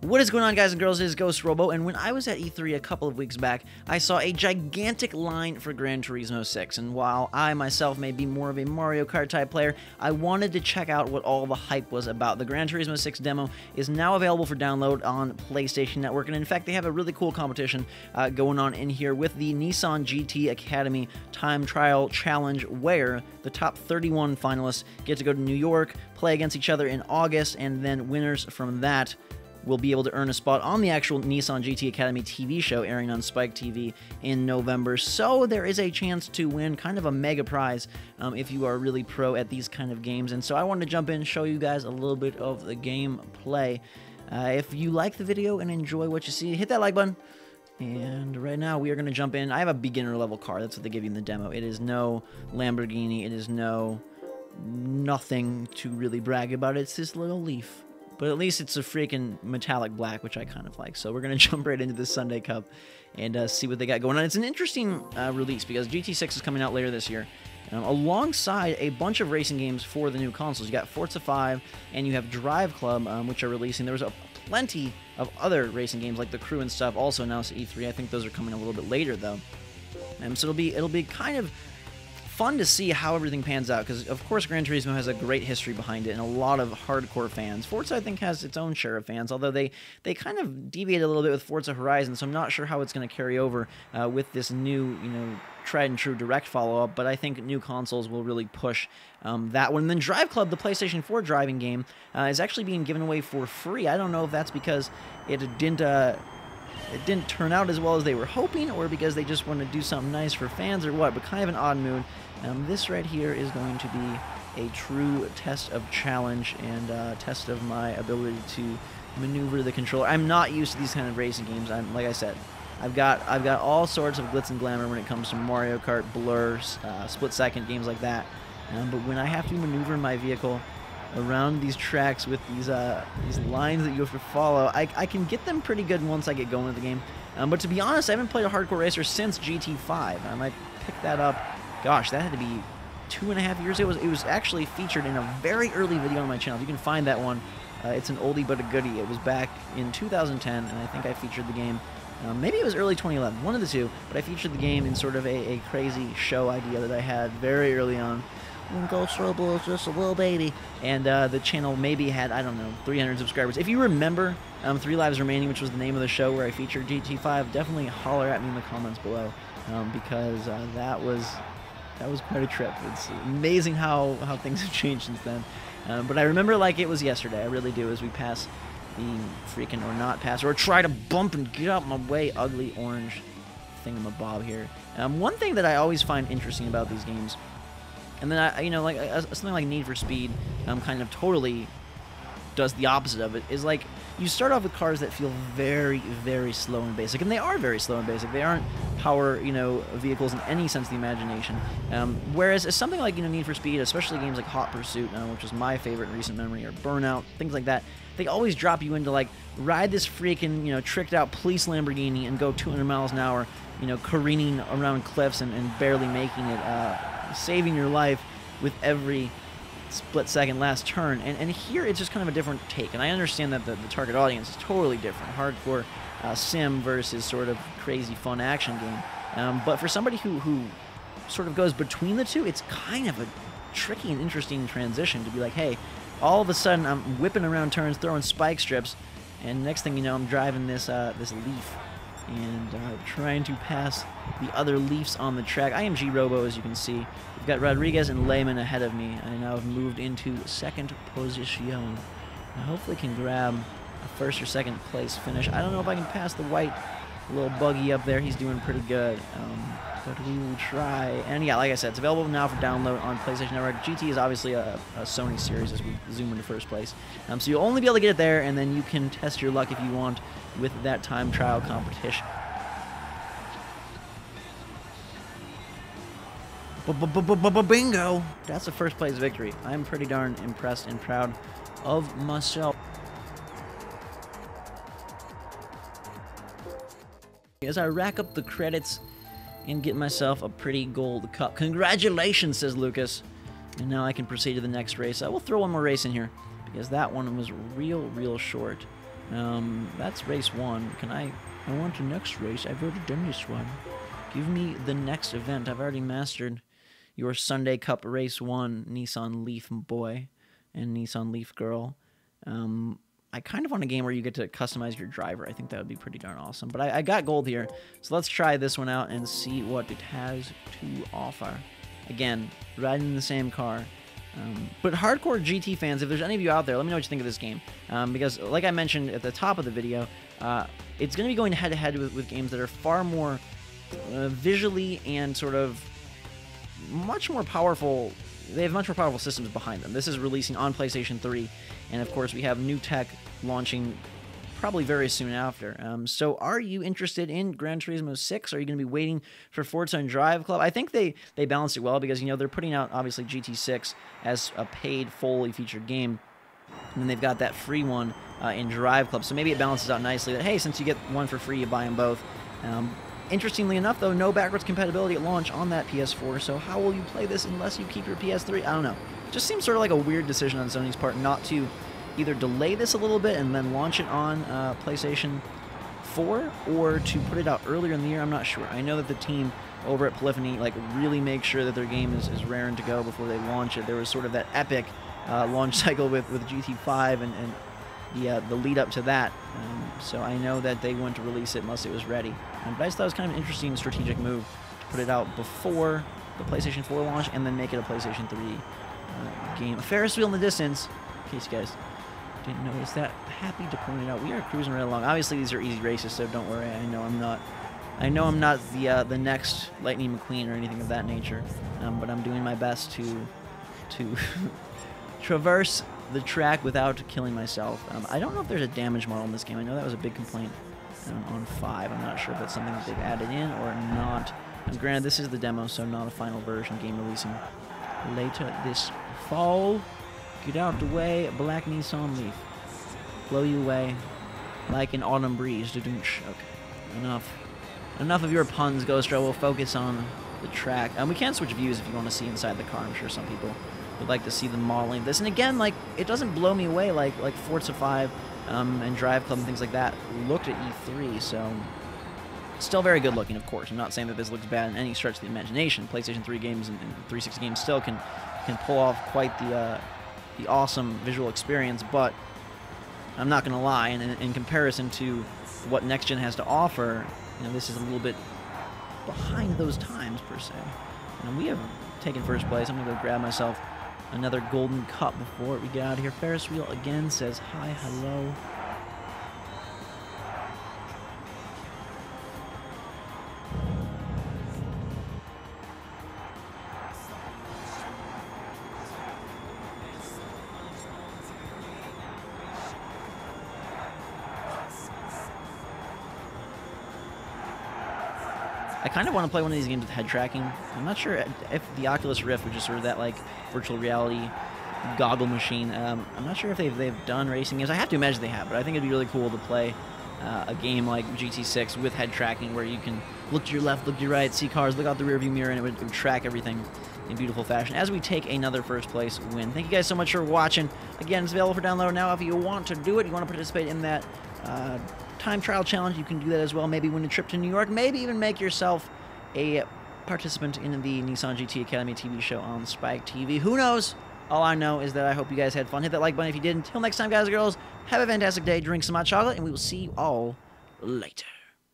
What is going on, guys and girls? It is GhostRobo, and when I was at E3 a couple of weeks back, I saw a gigantic line for Gran Turismo 6, and while I myself may be more of a Mario Kart type player, I wanted to check out what all the hype was about. The Gran Turismo 6 demo is now available for download on PlayStation Network, and in fact, they have a really cool competition going on in here with the Nissan GT Academy Time Trial Challenge, where the top 31 finalists get to go to New York, play against each other in August, and then winners from that will be able to earn a spot on the actual Nissan GT Academy TV show airing on Spike TV in November. So there is a chance to win kind of a mega prize if you are really pro at these kind of games. And so I wanted to jump in and show you guys a little bit of the gameplay. If you like the video and enjoy what you see, hit that like button. And right now we are going to jump in. I have a beginner level car. That's what they give you in the demo. It is no Lamborghini. It is nothing to really brag about. It's this little Leaf. But at least it's a freaking metallic black, which I kind of like. So we're going to jump right into this Sunday Cup and see what they got going on. It's an interesting release because GT6 is coming out later this year, alongside a bunch of racing games for the new consoles. You got Forza 5 and you have Drive Club, which are releasing. There was plenty of other racing games like The Crew and stuff also announced at E3. I think those are coming a little bit later, though. So it'll be kind of fun to see how everything pans out, because of course Gran Turismo has a great history behind it and a lot of hardcore fans. Forza, I think, has its own share of fans, although they kind of deviated a little bit with Forza Horizon, so I'm not sure how it's going to carry over with this new, tried and true direct follow-up, but I think new consoles will really push that one. And then Drive Club, the PlayStation 4 driving game, is actually being given away for free. I don't know if that's because it didn't turn out as well as they were hoping, or because they just want to do something nice for fans, or what, but kind of an odd mood. This right here is going to be a true test of challenge and test of my ability to maneuver the controller. I'm not used to these kind of racing games. Like I said, I've got all sorts of glitz and glamour when it comes to Mario Kart, Blur, split-second games like that. But when I have to maneuver my vehicle around these tracks with these lines that you have to follow, I can get them pretty good once I get going with the game. But to be honest, I haven't played a hardcore racer since GT5. I might pick that up. Gosh, that had to be 2.5 years ago. It was actually featured in a very early video on my channel. You can find that one. It's an oldie but a goodie. It was back in 2010, and I think I featured the game. Maybe it was early 2011, one of the two, but I featured the game in sort of a crazy show idea that I had very early on when GhostRobo was just a little baby, and the channel maybe had, I don't know, 300 subscribers. If you remember 3 Lives Remaining, which was the name of the show where I featured GT5, definitely holler at me in the comments below, because that was quite a trip. It's amazing how things have changed since then. But I remember like it was yesterday. I really do, as we pass the freaking, or not pass, or try to bump and get out my way, ugly orange thingamabob here. One thing that I always find interesting about these games, and then something like Need for Speed kind of totally does the opposite of it, is like you start off with cars that feel very, very slow and basic, and they are very slow and basic. They aren't power, vehicles in any sense of the imagination. Whereas something like Need for Speed, especially games like Hot Pursuit, which was my favorite in recent memory, or Burnout, things like that, they always drop you into like ride this freaking tricked out police Lamborghini and go 200 miles an hour, careening around cliffs and barely making it, saving your life with every split-second last turn, and here it's just kind of a different take, and I understand that the target audience is totally different, hardcore sim versus sort of crazy fun action game, but for somebody who sort of goes between the two, it's kind of a tricky and interesting transition to be like, hey, all of a sudden I'm whipping around turns, throwing spike strips, and next thing you know, I'm driving this Leaf and trying to pass the other Leafs on the track. I am GhostRobo, as you can see. We've got Rodriguez and Lehman ahead of me. I now have moved into second position. I hopefully can grab a first or second place finish. I don't know if I can pass the white little buggy up there. He's doing pretty good, but we will try. And yeah, like I said, it's available now for download on PlayStation Network. GT is obviously a Sony series as we zoom into first place. So you'll only be able to get it there, and then you can test your luck if you want with that time trial competition. Bingo! That's a first place victory. I'm pretty darn impressed and proud of myself. As I rack up the credits and get myself a pretty gold cup. Congratulations, says Lucas. And now I can proceed to the next race. I will throw one more race in here, because that one was real short. That's race 1. I want the next race. I've already done this one. Give me the next event. I've already mastered your Sunday Cup race 1 Nissan Leaf boy and Nissan Leaf girl. I kind of want a game where you get to customize your driver. I think that would be pretty darn awesome. But I got gold here, so let's try this one out and see what it has to offer. Again, riding in the same car. But hardcore GT fans, if there's any of you out there, let me know what you think of this game. Because, like I mentioned at the top of the video, it's going to be going head-to-head with games that are far more visually and sort of much more powerful. They have much more powerful systems behind them. This is releasing on PlayStation 3, and of course we have new tech launching probably very soon after. So are you interested in Gran Turismo 6? Are you going to be waiting for Forza and Drive Club? I think they balanced it well because, you know, they're putting out, obviously, GT6 as a paid, fully featured game. And then they've got that free one in Drive Club. So maybe it balances out nicely that, hey, since you get one for free, you buy them both. Interestingly enough, though, no backwards compatibility at launch on that PS4. So how will you play this unless you keep your PS3? I don't know. Just seems sort of like a weird decision on Sony's part not to either delay this a little bit and then launch it on PlayStation 4, or to put it out earlier in the year. I'm not sure. I know that the team over at Polyphony really make sure that their game is raring to go before they launch it. There was sort of that epic launch cycle with GT5 and the lead up to that. So I know that they wouldn't release it unless it was ready. But I just thought it was kind of an interesting strategic move to put it out before the PlayStation 4 launch and then make it a PlayStation 3 game. A Ferris wheel in the distance, in case you guys didn't notice that. Happy to point it out. We are cruising right along. Obviously, these are easy races, so don't worry. I know I'm not the next Lightning McQueen or anything of that nature, but I'm doing my best to traverse the track without killing myself. I don't know if there's a damage model in this game. I know that was a big complaint on 5. I'm not sure if that's something that they've added in or not. Granted, this is the demo, so not a final version. Game releasing later this fall. Get out the way, black Nissan Leaf. Blow you away like an autumn breeze. Okay, enough of your puns, GhostRobo. We'll focus on the track. We can switch views if you want to see inside the car. I'm sure some people would like to see the modeling of this. And again, it doesn't blow me away like Forza 5 and Drive Club and things like that looked at E3. So still very good looking, of course. I'm not saying that this looks bad in any stretch of the imagination. PlayStation 3 games and 360 games still can pull off quite the awesome visual experience, but I'm not going to lie, and in comparison to what next gen has to offer, you know, this is a little bit behind those times per se. And we have taken first place. I'm going to go grab myself another golden cup before we get out of here. Ferris wheel again says hi, hello. I kind of want to play one of these games with head tracking. I'm not sure if the Oculus Rift, which is sort of that virtual reality goggle machine, I'm not sure if they've done racing games. I have to imagine they have, but I think it'd be really cool to play a game like GT6 with head tracking, where you can look to your left, look to your right, see cars, look out the rearview mirror, and it would track everything in beautiful fashion as we take another first place win. Thank you guys so much for watching. Again, it's available for download now. If you want to do it, you want to participate in that time trial challenge, you can do that as well. Maybe win a trip to New York, maybe even make yourself a participant in the Nissan GT Academy TV show on Spike TV. Who knows? All I know is that I hope you guys had fun. Hit that like button if you did. Until next time, guys and girls, have a fantastic day, drink some hot chocolate, and we will see you all later.